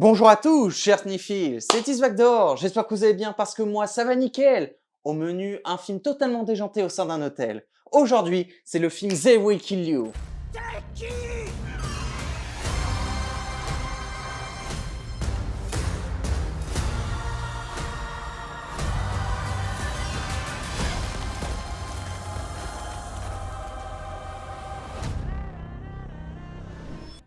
Bonjour à tous, chers Sniffies, c'est Isvagdor, j'espère que vous allez bien parce que moi ça va nickel. Au menu, un film totalement déjanté au sein d'un hôtel. Aujourd'hui, c'est le film They Will Kill You.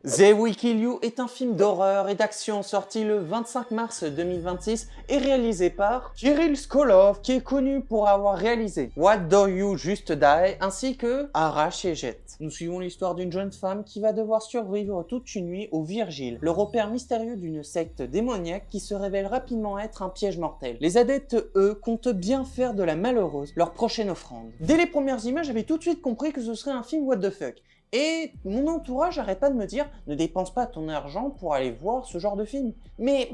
They Will Kill You est un film d'horreur et d'action sorti le 25 mars 2026 et réalisé par Kirill Skolov, qui est connu pour avoir réalisé What Do You Just Die ainsi que Arrache et Jette. Nous suivons l'histoire d'une jeune femme qui va devoir survivre toute une nuit au Virgile, le repère mystérieux d'une secte démoniaque qui se révèle rapidement être un piège mortel. Les adeptes, eux, comptent bien faire de la malheureuse leur prochaine offrande. Dès les premières images, j'avais tout de suite compris que ce serait un film what the fuck. Et mon entourage arrête pas de me dire « Ne dépense pas ton argent pour aller voir ce genre de film ». Mais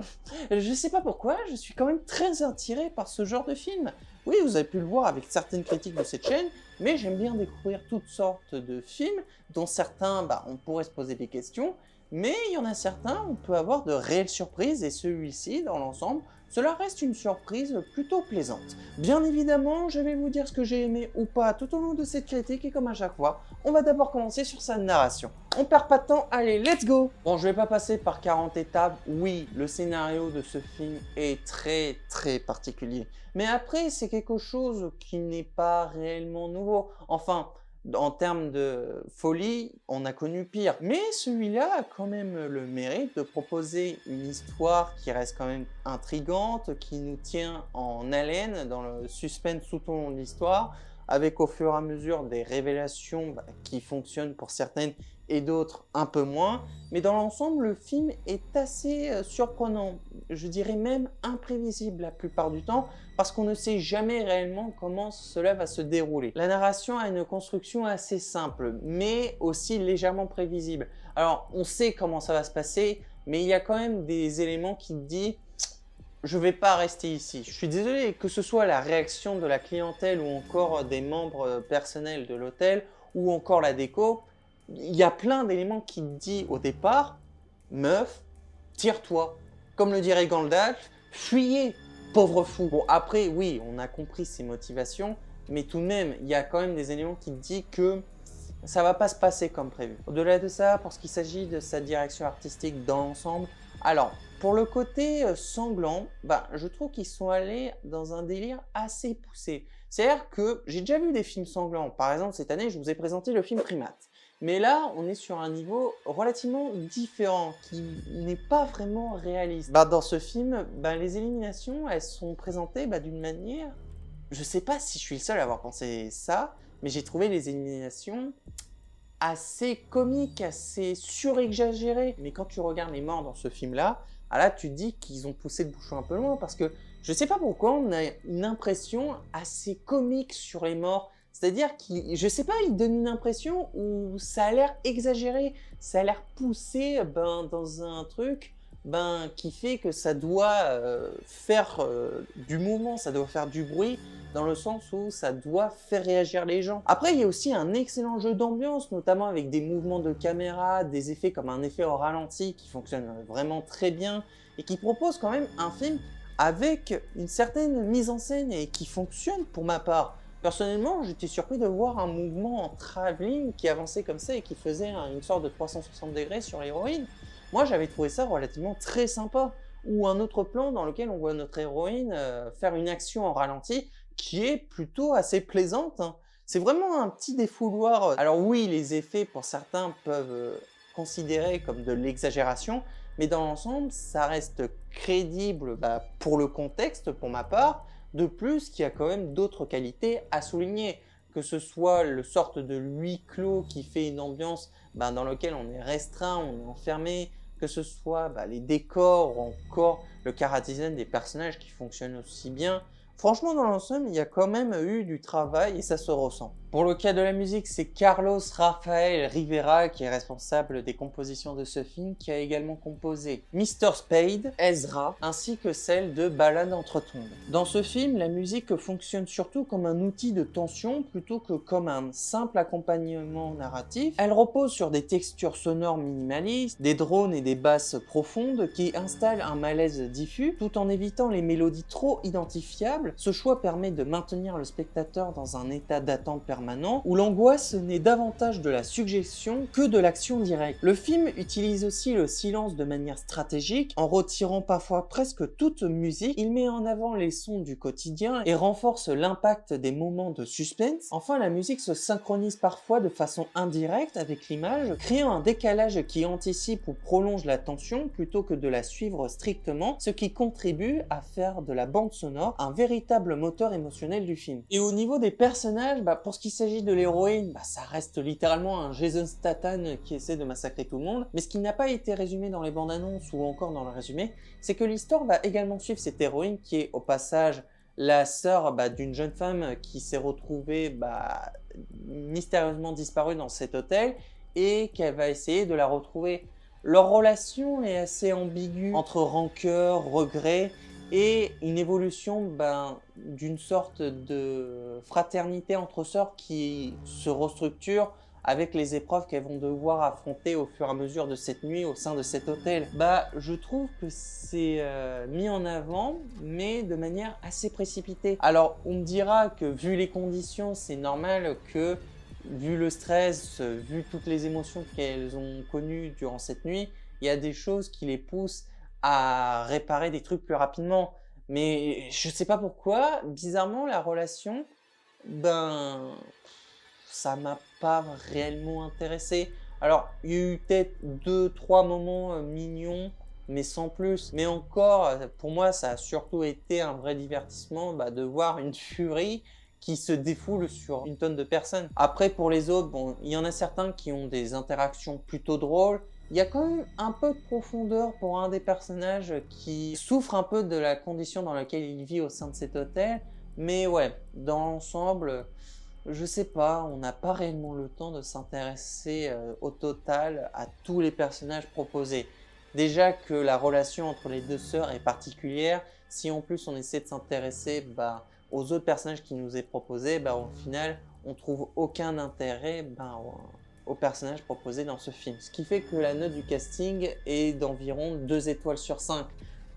je sais pas pourquoi, je suis quand même très attiré par ce genre de film. Oui, vous avez pu le voir avec certaines critiques de cette chaîne, mais j'aime bien découvrir toutes sortes de films, dont certains, on pourrait se poser des questions, mais il y en a certains, on peut avoir de réelles surprises, et celui-ci, dans l'ensemble, cela reste une surprise plutôt plaisante. Bien évidemment, je vais vous dire ce que j'ai aimé ou pas tout au long de cette critique, et comme à chaque fois, on va d'abord commencer sur sa narration. On perd pas de temps, allez, let's go! Bon, je vais pas passer par 40 étapes, oui, le scénario de ce film est très particulier. Mais après, c'est quelque chose qui n'est pas réellement nouveau. Enfin, en termes de folie, on a connu pire. Mais celui-là a quand même le mérite de proposer une histoire qui reste quand même intrigante, qui nous tient en haleine dans le suspense tout au long de l'histoire, avec au fur et à mesure des révélations qui fonctionnent pour certaines et d'autres un peu moins. Mais dans l'ensemble, le film est assez surprenant, je dirais même imprévisible la plupart du temps, parce qu'on ne sait jamais réellement comment cela va se dérouler. La narration a une construction assez simple, mais aussi légèrement prévisible. Alors, on sait comment ça va se passer, mais il y a quand même des éléments qui te disent « je vais pas rester ici ». Je suis désolé, que ce soit la réaction de la clientèle ou encore des membres personnels de l'hôtel, ou encore la déco, il y a plein d'éléments qui te disent au départ « meuf, tire-toi ». Comme le dirait Gandalf, fuyez, pauvre fou. Bon, après, oui, on a compris ses motivations, mais tout de même, il y a quand même des éléments qui te disent que ça va pas se passer comme prévu. Au-delà de ça, pour ce qui s'agit de sa direction artistique dans l'ensemble, alors, pour le côté sanglant, je trouve qu'ils sont allés dans un délire assez poussé. C'est-à-dire que j'ai déjà vu des films sanglants. Par exemple, cette année, je vous ai présenté le film Primate. Mais là, on est sur un niveau relativement différent, qui n'est pas vraiment réaliste. Dans ce film, les éliminations, elles sont présentées d'une manière... Je sais pas si je suis le seul à avoir pensé ça, mais j'ai trouvé les éliminations assez comiques, assez surexagérées. Mais quand tu regardes les morts dans ce film-là, là, tu te dis qu'ils ont poussé le bouchon un peu loin, parce que je sais pas pourquoi, on a une impression assez comique sur les morts. C'est-à-dire je sais pas, il donne une impression où ça a l'air exagéré, ça a l'air poussé dans un truc qui fait que ça doit faire du mouvement, ça doit faire du bruit, dans le sens où ça doit faire réagir les gens. Après, il y a aussi un excellent jeu d'ambiance, notamment avec des mouvements de caméra, des effets comme un effet au ralenti qui fonctionne vraiment très bien et qui propose quand même un film avec une certaine mise en scène et qui fonctionne pour ma part. Personnellement, j'étais surpris de voir un mouvement en travelling qui avançait comme ça et qui faisait une sorte de 360 degrés sur l'héroïne. Moi, j'avais trouvé ça relativement très sympa. Ou un autre plan dans lequel on voit notre héroïne faire une action en ralenti qui est plutôt assez plaisante. C'est vraiment un petit défouloir. Alors oui, les effets pour certains peuvent considérer comme de l'exagération, mais dans l'ensemble, ça reste crédible pour le contexte, pour ma part. De plus, il y a quand même d'autres qualités à souligner, que ce soit le sorte de huis clos qui fait une ambiance dans lequel on est restreint, on est enfermé, que ce soit les décors ou encore le chara design des personnages qui fonctionnent aussi bien, Franchement, dans l'ensemble, il y a quand même eu du travail et ça se ressent. Pour le cas de la musique, c'est Carlos Rafael Rivera qui est responsable des compositions de ce film, qui a également composé Mr. Spade, Ezra, ainsi que celle de Ballade entre tombes. Dans ce film, la musique fonctionne surtout comme un outil de tension plutôt que comme un simple accompagnement narratif. Elle repose sur des textures sonores minimalistes, des drones et des basses profondes qui installent un malaise diffus tout en évitant les mélodies trop identifiables. Ce choix permet de maintenir le spectateur dans un état d'attente permanent où l'angoisse n'est davantage de la suggestion que de l'action directe. Le film utilise aussi le silence de manière stratégique en retirant parfois presque toute musique. Il met en avant les sons du quotidien et renforce l'impact des moments de suspense. Enfin, la musique se synchronise parfois de façon indirecte avec l'image, créant un décalage qui anticipe ou prolonge la tension plutôt que de la suivre strictement, ce qui contribue à faire de la bande sonore un véritable moteur émotionnel du film. Et au niveau des personnages, pour ce qui s'agit de l'héroïne, ça reste littéralement un Jason Statham qui essaie de massacrer tout le monde, mais ce qui n'a pas été résumé dans les bandes annonces ou encore dans le résumé, c'est que l'histoire va également suivre cette héroïne qui est au passage la sœur d'une jeune femme qui s'est retrouvée mystérieusement disparue dans cet hôtel et qu'elle va essayer de la retrouver. Leur relation est assez ambiguë entre rancœur, regret et une évolution d'une sorte de fraternité entre sœurs qui se restructure avec les épreuves qu'elles vont devoir affronter au fur et à mesure de cette nuit au sein de cet hôtel. Je trouve que c'est mis en avant, mais de manière assez précipitée. Alors, on me dira que vu les conditions, c'est normal que, vu le stress, vu toutes les émotions qu'elles ont connues durant cette nuit, il y a des choses qui les poussent à réparer des trucs plus rapidement. Mais je sais pas pourquoi, bizarrement, la relation, ça m'a pas réellement intéressé. Alors, il y a eu peut-être 2-3 moments mignons, mais sans plus. Mais encore, pour moi, ça a surtout été un vrai divertissement de voir une furie qui se défoule sur une tonne de personnes. Après, pour les autres, il y en a certains qui ont des interactions plutôt drôles. Il y a quand même un peu de profondeur pour un des personnages qui souffre un peu de la condition dans laquelle il vit au sein de cet hôtel. Mais ouais, dans l'ensemble, je sais pas, on n'a pas réellement le temps de s'intéresser au total à tous les personnages proposés. Déjà que la relation entre les deux sœurs est particulière, si en plus on essaie de s'intéresser aux autres personnages qui nous est proposé, au final, on trouve aucun intérêt aux personnages proposés dans ce film. Ce qui fait que la note du casting est d'environ 2 étoiles sur 5.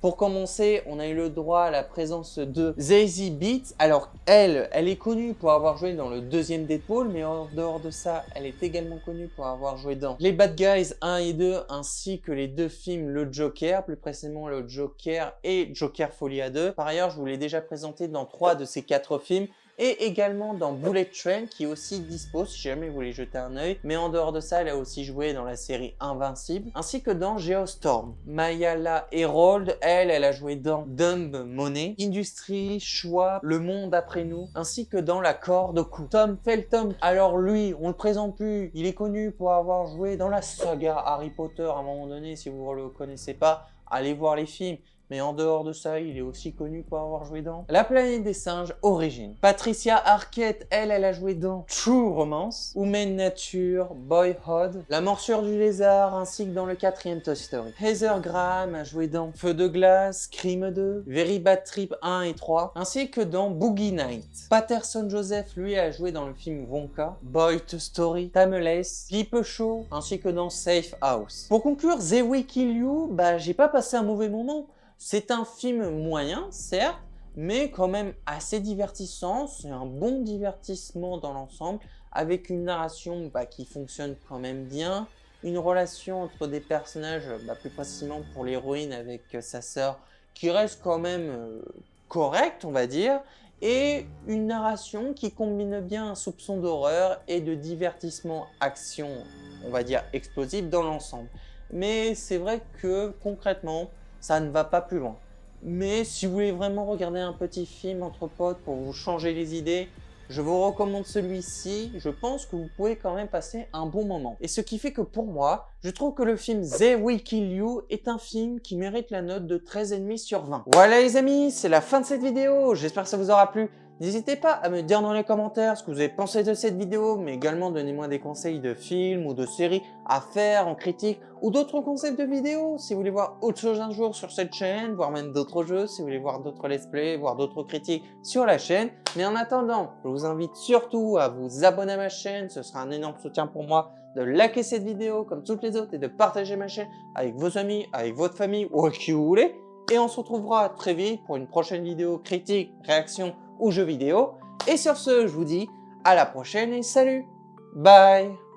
Pour commencer, on a eu le droit à la présence de Zazie Beetz. Alors elle est connue pour avoir joué dans le deuxième Deadpool, mais en dehors de ça, elle est également connue pour avoir joué dans Les Bad Guys 1 et 2, ainsi que les 2 films Le Joker, plus précisément Le Joker et Joker Folie à 2. Par ailleurs, je vous l'ai déjà présenté dans 3 de ces 4 films, et également dans Bullet Train qui est aussi dispo si jamais vous voulez jeter un œil. Mais en dehors de ça, elle a aussi joué dans la série Invincible ainsi que dans Geostorm. Mayala Herold, elle a joué dans Dumb Money, Industrie, Choix, Le Monde après nous ainsi que dans La Corde au cou. Tom Felton, alors lui, on le présente plus, il est connu pour avoir joué dans la saga Harry Potter à un moment donné. Si vous ne le connaissez pas, allez voir les films. Mais en dehors de ça, il est aussi connu pour avoir joué dans La Planète des Singes, Origine. Patricia Arquette, elle a joué dans True Romance, Human Nature, Boyhood, La Morsure du Lézard, ainsi que dans le 4e Toy Story. Heather Graham a joué dans Feu de Glace, Crime 2, Very Bad Trip 1 et 3, ainsi que dans Boogie Nights. Patterson Joseph, lui, a joué dans le film Wonka, Boy Story, Tameless, Pipe Show, ainsi que dans Safe House. Pour conclure, The We Kill You, j'ai pas passé un mauvais moment. C'est un film moyen, certes, mais quand même assez divertissant. C'est un bon divertissement dans l'ensemble, avec une narration qui fonctionne quand même bien, une relation entre des personnages, plus précisément pour l'héroïne avec sa sœur, qui reste quand même correcte, on va dire, et une narration qui combine bien un soupçon d'horreur et de divertissement action, on va dire explosif dans l'ensemble. Mais c'est vrai que concrètement, ça ne va pas plus loin. Mais si vous voulez vraiment regarder un petit film entre potes pour vous changer les idées, je vous recommande celui-ci. Je pense que vous pouvez quand même passer un bon moment. Et ce qui fait que pour moi, je trouve que le film They Will Kill You est un film qui mérite la note de 13,5 sur 20. Voilà les amis, c'est la fin de cette vidéo. J'espère que ça vous aura plu. N'hésitez pas à me dire dans les commentaires ce que vous avez pensé de cette vidéo, mais également donnez-moi des conseils de films ou de séries à faire en critique ou d'autres concepts de vidéos. Si vous voulez voir autre chose un jour sur cette chaîne, voire même d'autres jeux, si vous voulez voir d'autres let's play, voir d'autres critiques sur la chaîne. Mais en attendant, je vous invite surtout à vous abonner à ma chaîne. Ce sera un énorme soutien pour moi de liker cette vidéo comme toutes les autres et de partager ma chaîne avec vos amis, avec votre famille ou avec qui vous voulez. Et on se retrouvera très vite pour une prochaine vidéo critique, réaction ou jeux vidéo. Et sur ce, je vous dis à la prochaine et salut. Bye.